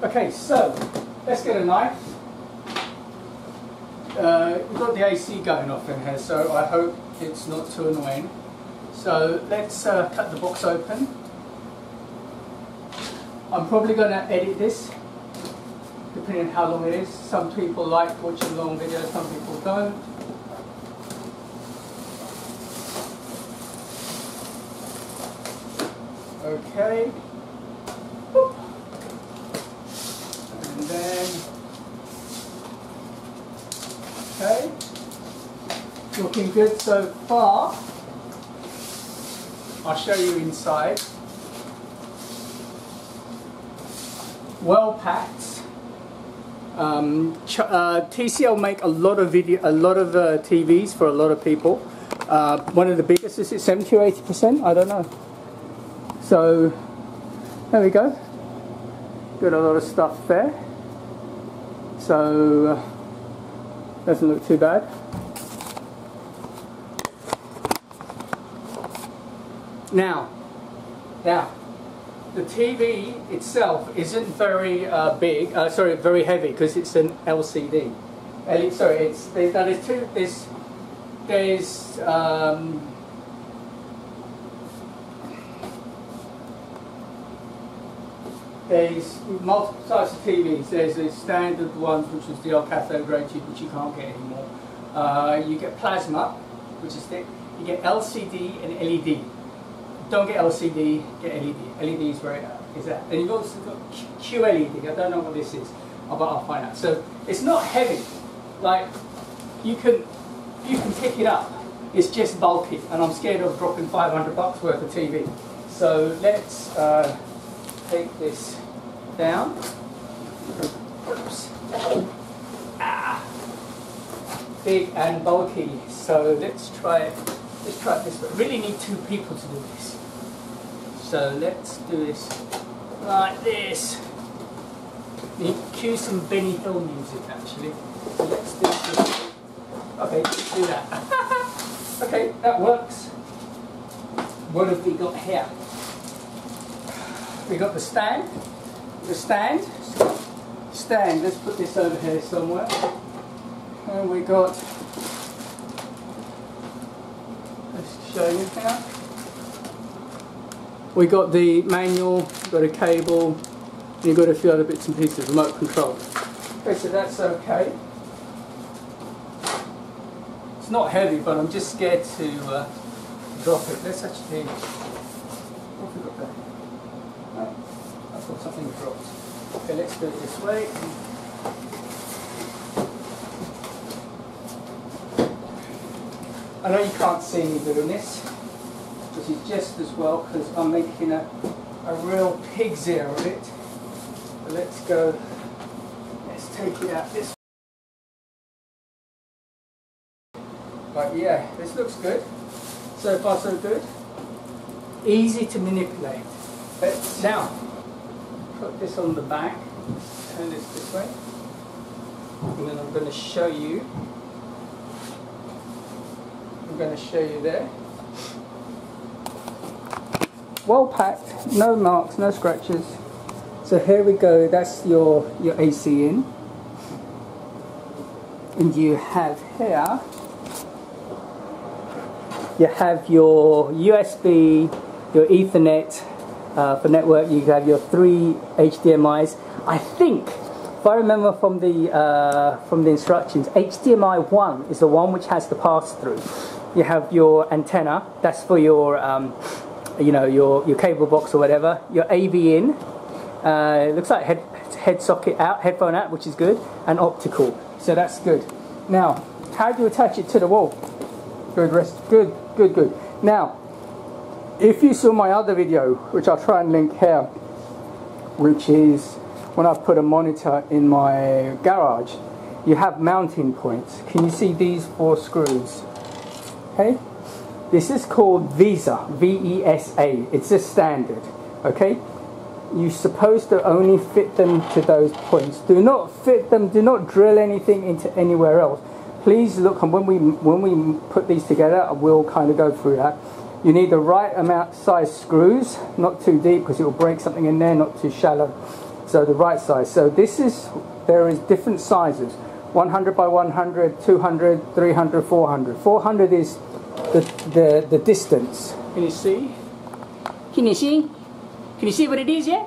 Okay, so let's get a knife. We've got the AC going off in here, so I hope it's not too annoying. So let's cut the box open. I'm probably going to edit this, depending on how long it is. Some people like watching long videos, some people don't. Okay. Boop. And then, okay. Looking good so far. I'll show you inside. Well packed. TCL make a lot of TVs for a lot of people. One of the biggest, is it 70 or 80%? I don't know. So there we go. Got a lot of stuff there. So doesn't look too bad. Now, the TV itself isn't very big. Sorry, very heavy because it's an LCD. There's multiple types of TVs. There's the standard ones, which is the cathode ray tube, which you can't get anymore. You get plasma, which is thick. You get LCD and LED. Don't get LCD, get LED. LED is where it is at. And you've also got QLED. I don't know what this is, but I'll find out. So it's not heavy. Like you can pick it up. It's just bulky, and I'm scared of dropping $500 worth of TV. So let's take this down. Oops. Ah. Big and bulky. So let's try it. Let's try this. But really need two people to do this. So let's do this like this. Need to cue some Benny Hill music actually. So let's do this. Okay, let's do that. Okay, that works. What have we got here? We got the stand. Stand. Let's put this over here somewhere. And we got. Let's show you here. We got the manual. Got a cable. And you've got a few other bits and pieces. Remote control. Okay, so that's okay. It's not heavy, but I'm just scared to drop it. Let's actually. What have we got there? I've got something dropped. Okay, let's do it this way. I know you can't see me doing this, which is just as well because I'm making a real pig's ear of it. But let's go, let's take it out this way. But yeah, this looks good. So far so good. Easy to manipulate. Let's now put this on the back, turn this way, and then I'm going to show you. I'm going to show you there. Well packed, no marks, no scratches. So here we go. That's your AC in, and you have here. You have your USB, your Ethernet for network. You have your 3 HDMI's. I think, if I remember from the instructions, HDMI 1 is the one which has the pass-through. You have your antenna. That's for your, you know, your cable box or whatever. Your AV in. It looks like head socket out, headphone out, which is good, and optical. So that's good. Now, how do you attach it to the wall? Good. Now, if you saw my other video, which I'll try and link here, which is when I've put a monitor in my garage, you have mounting points. Can you see these 4 screws? Okay, this is called VESA, V-E-S-A. It's a standard. Okay, you're supposed to only fit them to those points. Do not fit them. Do not drill anything into anywhere else. Please look, and when we put these together, we'll kind of go through that. You need the right amount size screws, not too deep because it will break something in there, not too shallow. So the right size. So there is different sizes. 100 by 100, 200, 300, 400. 400 is the distance. Can you see? Can you see? Can you see what it is, yeah?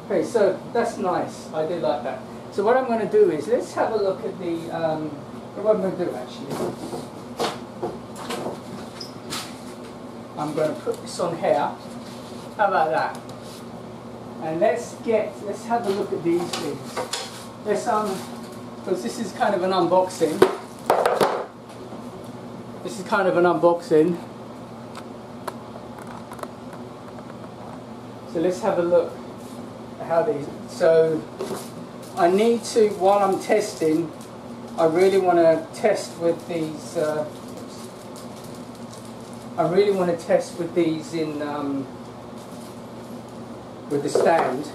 Okay, so that's nice. I do like that. So what I'm going to do is, let's have a look at the, what I'm going to do actually. I'm going to put this on here. How about that? And let's have a look at these things. Let's, because this is kind of an unboxing. This is kind of an unboxing. So let's have a look at how these, so I need to, while I'm testing, I really want to test with these, I really want to test with these in, with the stand,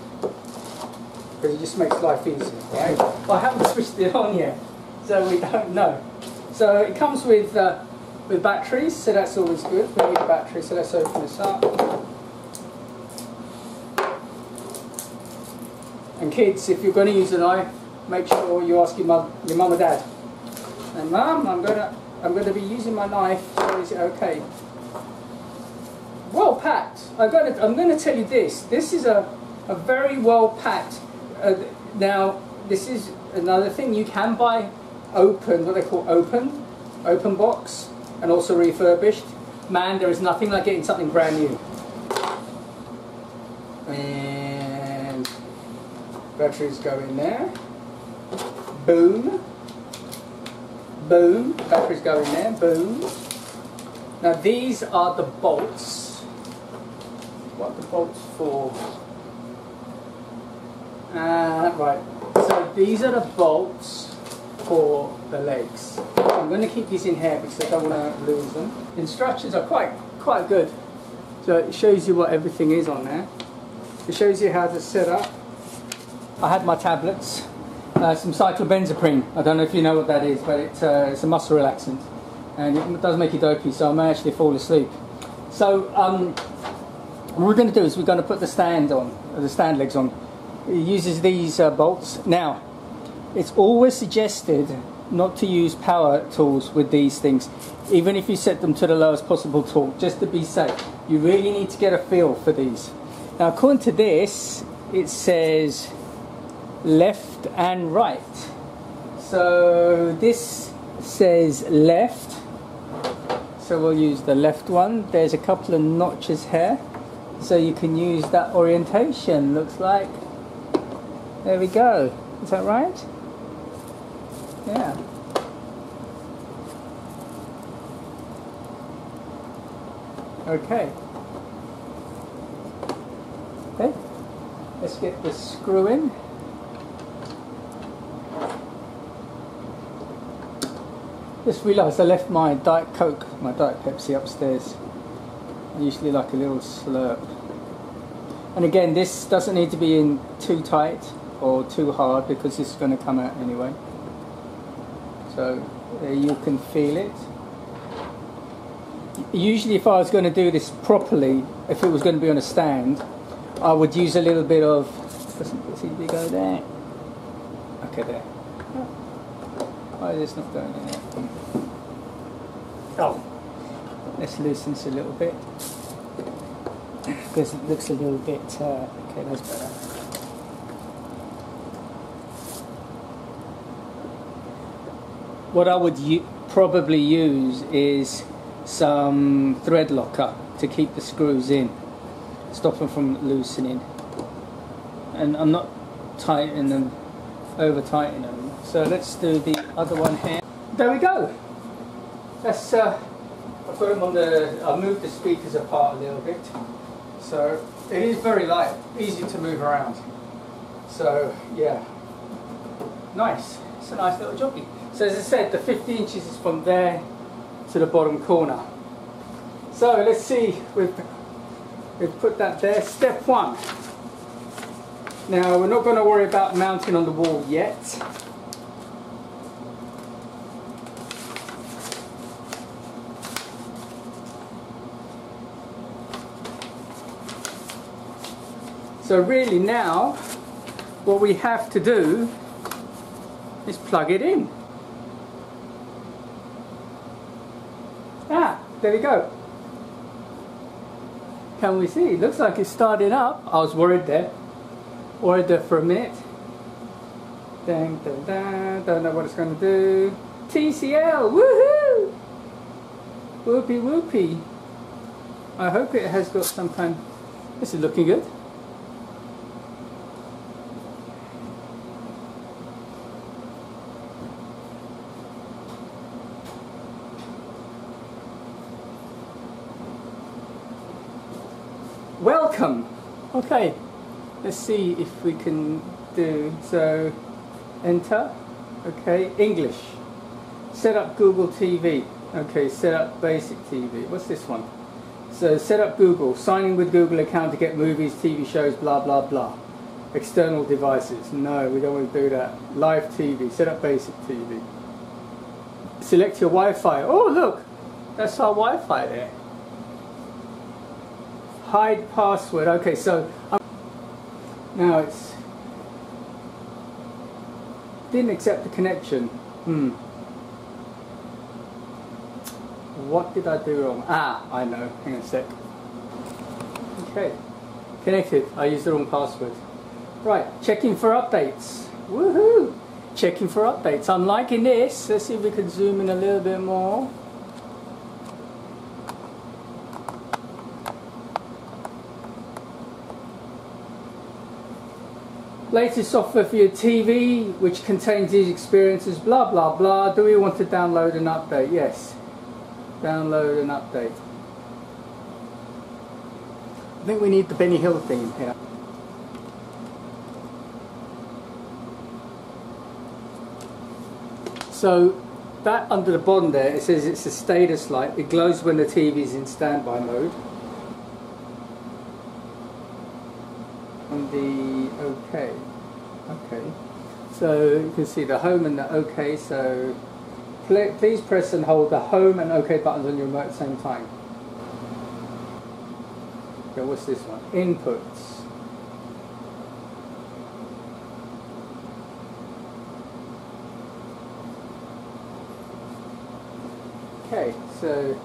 because it just makes life easier, right? I haven't switched it on yet, so we don't know. So it comes with batteries, so that's always good. We need a battery, so let's open this up. And kids, if you're going to use a knife, make sure you ask your mum or dad. And Mum, I'm going to be using my knife. So is it okay? Well packed. I'm going to tell you this. This is a very well packed. Now this is another thing. You can buy open, what they call open box, and also refurbished. Man, there is nothing like getting something brand new. And batteries go in there. Boom. Boom. Batteries go in there. Boom. Now these are the bolts. What are the bolts for? Right. So these are the bolts for the legs. I'm going to keep these in here because I don't want to lose them. The instructions are quite good. So it shows you what everything is on there. It shows you how to set up. I had my tablets, some cyclobenzaprine. I don't know if you know what that is, but it's a muscle relaxant, and it does make you dopey, so I may actually fall asleep. So what we're going to do is we're going to put the stand on, the stand legs on. It uses these bolts. Now, it's always suggested not to use power tools with these things, even if you set them to the lowest possible torque, just to be safe. You really need to get a feel for these. Now, according to this, it says left and right. So this says left, so we'll use the left one. There's a couple of notches here, so you can use that orientation, looks like. There we go. Is that right? Yeah. Okay. Okay. Let's get the screw in. Just realised I left my Diet Coke, my Diet Pepsi upstairs. I usually like a little slurp. And again, this doesn't need to be in too tight or too hard because this is going to come out anyway. So you can feel it. Usually if I was going to do this properly, if it was going to be on a stand, I would use a little bit of, see if we go there. Okay, there. Why is this not going in there? Oh, let's loosen this a little bit because it looks a little bit, okay, that's better. What I would probably use is some thread locker to keep the screws in, stop them from loosening. And I'm not tightening them, over tightening them. So let's do the other one here. There we go. That's I've got them on the. I moved the speakers apart a little bit, so it is very light, easy to move around. So yeah, nice. It's a nice little jockey. So as I said, the 50 inches is from there to the bottom corner. So let's see, we've put that there. Step one. Now we're not going to worry about mounting on the wall yet. So really now, what we have to do is plug it in. Ah, there we go. Can we see? It looks like it's starting up. I was worried there. Worried there for a minute. Dang, dang, dang. Don't know what it's going to do. TCL! Woohoo! Whoopee whoopee. I hope it has got some kind. This is looking good. Welcome! Okay, let's see if we can do so. Enter. Okay, English. Set up Google TV. Okay, set up basic TV. What's this one? So set up Google. Sign in with Google account to get movies, TV shows, blah blah blah. External devices. No, we don't want to do that. Live TV. Set up basic TV. Select your Wi-Fi. Oh look, that's our Wi-Fi there. Hide password. Okay, so now it's didn't accept the connection. What did I do wrong? Ah, I know. Hang on a sec. Okay, connected. I used the wrong password. Right, checking for updates. Woohoo! Checking for updates. I'm liking this. Let's see if we can zoom in a little bit more. Latest software for your TV, which contains these experiences, blah blah blah. Do we want to download an update? Yes. Download an update. I think we need the Benny Hill theme here. So that under the bottom there, it says it's a status light. It glows when the TV is in standby mode. And the OK. Okay. So you can see the home and the OK. So please press and hold the home and OK buttons on your remote at the same time. Okay, what's this one? Inputs. Okay, so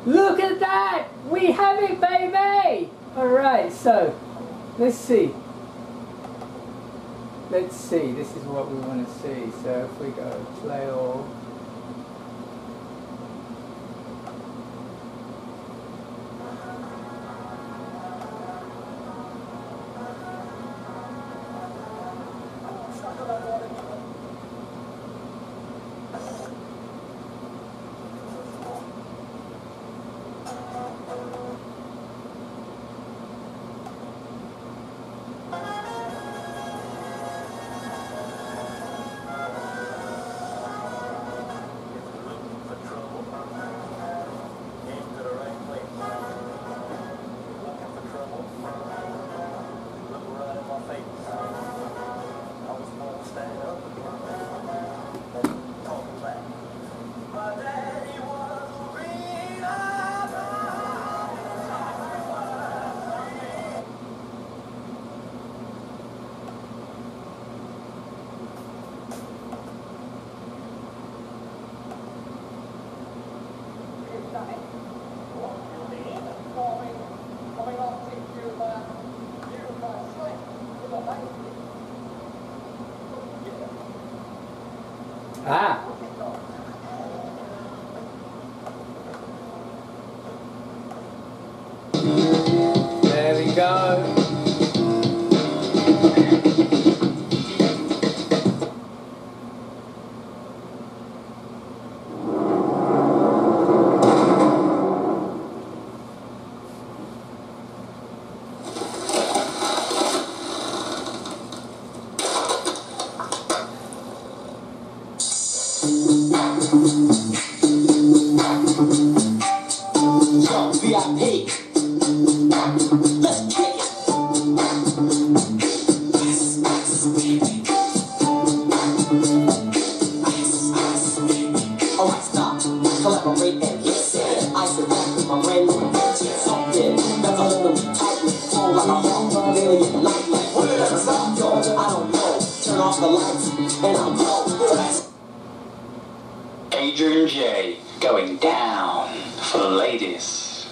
look at that! We have it, baby! Alright, so let's see. Let's see, this is what we want to see. So if we go play all. Ah! There we go. VIP. Let's kick it. Oh, stop. Collaborate and get set. I surrender my brand new Adrian J. Going down for the ladies.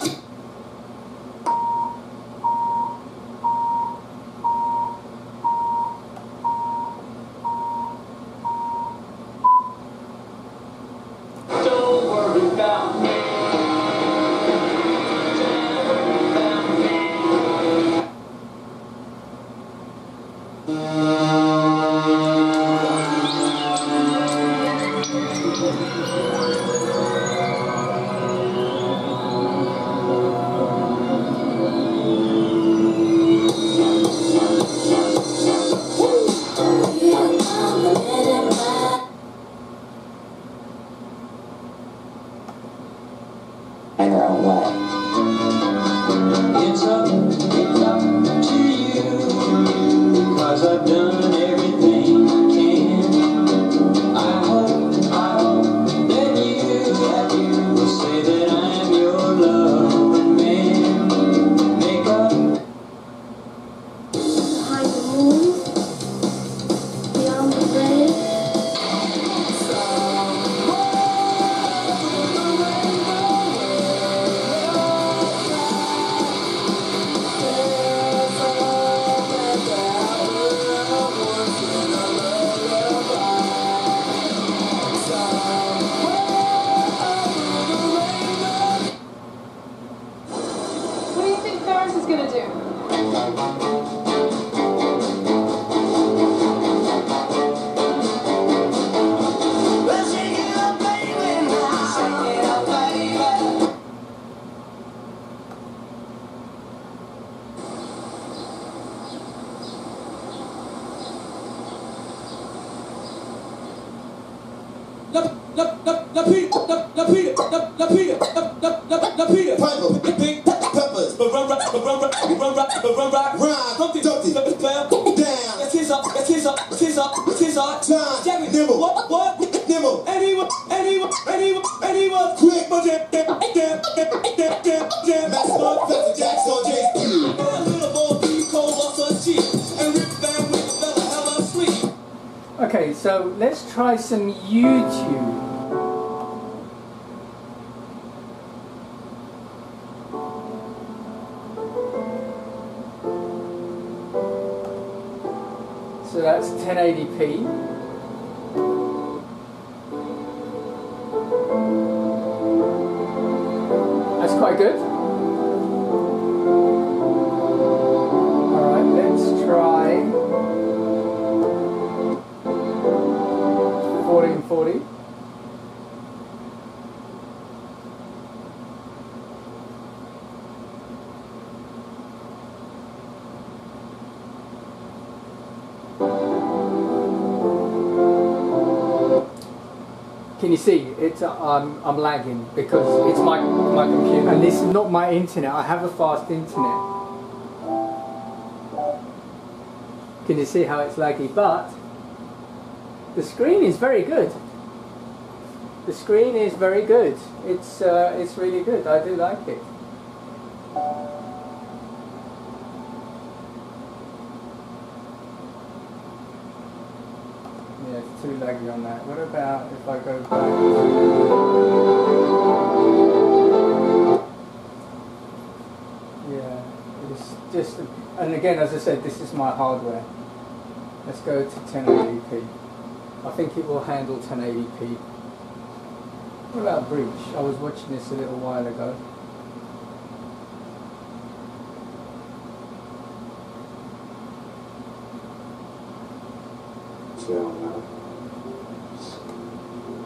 Don't worry about me. In her own way. It's up to you, 'cause I've done everything I can. I hope that you will say that I'm your loving man. Make up. Behind the moon, beyond the rain. What do you think Ferris is gonna do? Okay, so let's try some YouTube. So that's 1080p. That's quite good. Alright, let's try 1440. Can you see? It's I'm lagging because it's my computer, and this is not my internet. I have a fast internet. Can you see how it's laggy? But the screen is very good. The screen is very good. It's really good. I do like it. Yeah, it's too laggy on that. What about if I go back? Yeah, it's just, and again, as I said, this is my hardware. Let's go to 1080p. I think it will handle 1080p. What about Breach? I was watching this a little while ago.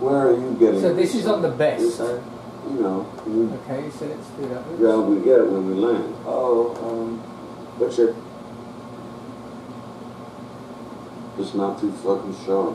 Where are you getting? So this is on the best. You know. Okay, so let's do that. Yeah, we get it when we land. Oh, what's your? It's not too fucking sharp.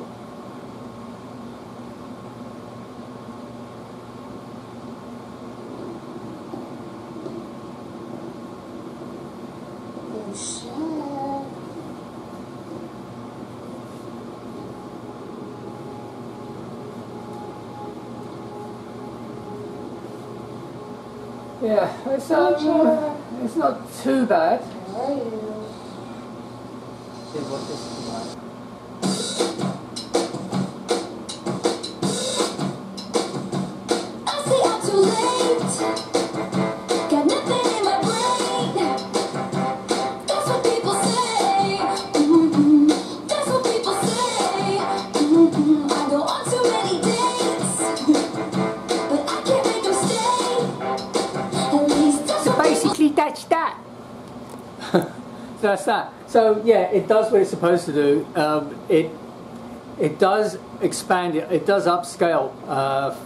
Yeah, it's not too bad. See what this is like. So that's that. So yeah, it does what it's supposed to do. It does expand it. It does upscale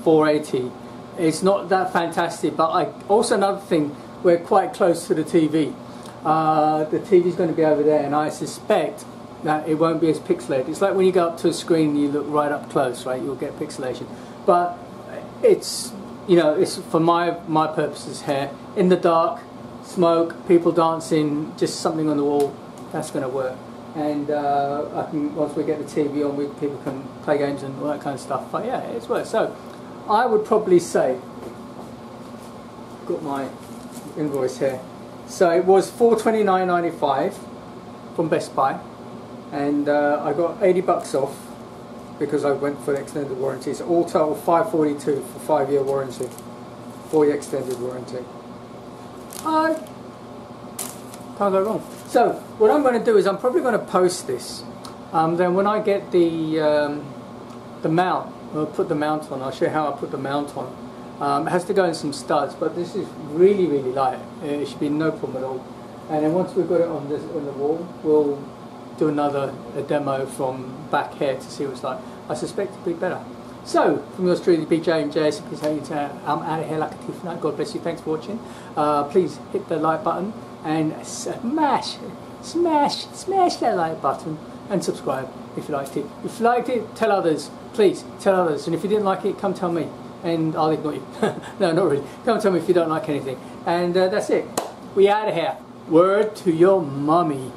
480. It's not that fantastic, but also another thing, we're quite close to the TV. The TV's going to be over there, and I suspect that it won't be as pixelated. It's like when you go up to a screen and you look right up close, right? You'll get pixelation. But it's, you know, it's for my purposes here. In the dark, smoke, people dancing, just something on the wall. That's going to work. And I can, once we get the TV on, people can play games and all that kind of stuff. But yeah, it's worth. So I would probably say, got my invoice here. So it was $429.95 from Best Buy, and I got $80 off because I went for the extended warranty. So all total $542 for 5-year warranty, for the extended warranty. Can't go wrong. So what I'm going to do is I'm probably going to post this. Then when I get the mount, I'll put the mount on. I'll show you how I put the mount on. It has to go in some studs, but this is really, really light. It should be no problem at all. And then once we've got it on the wall, we'll do a demo from back here to see what it's like. I suspect it'll be better. So, from yours truly, BJ and JS, I'm out of here like a thief tonight. God bless you. Thanks for watching. Please hit the like button and smash that like button and subscribe if you liked it. If you liked it, tell others. Please tell others. And if you didn't like it, come tell me, and I'll ignore you. No, not really. Come tell me if you don't like anything. And that's it. We out of here. Word to your mummy.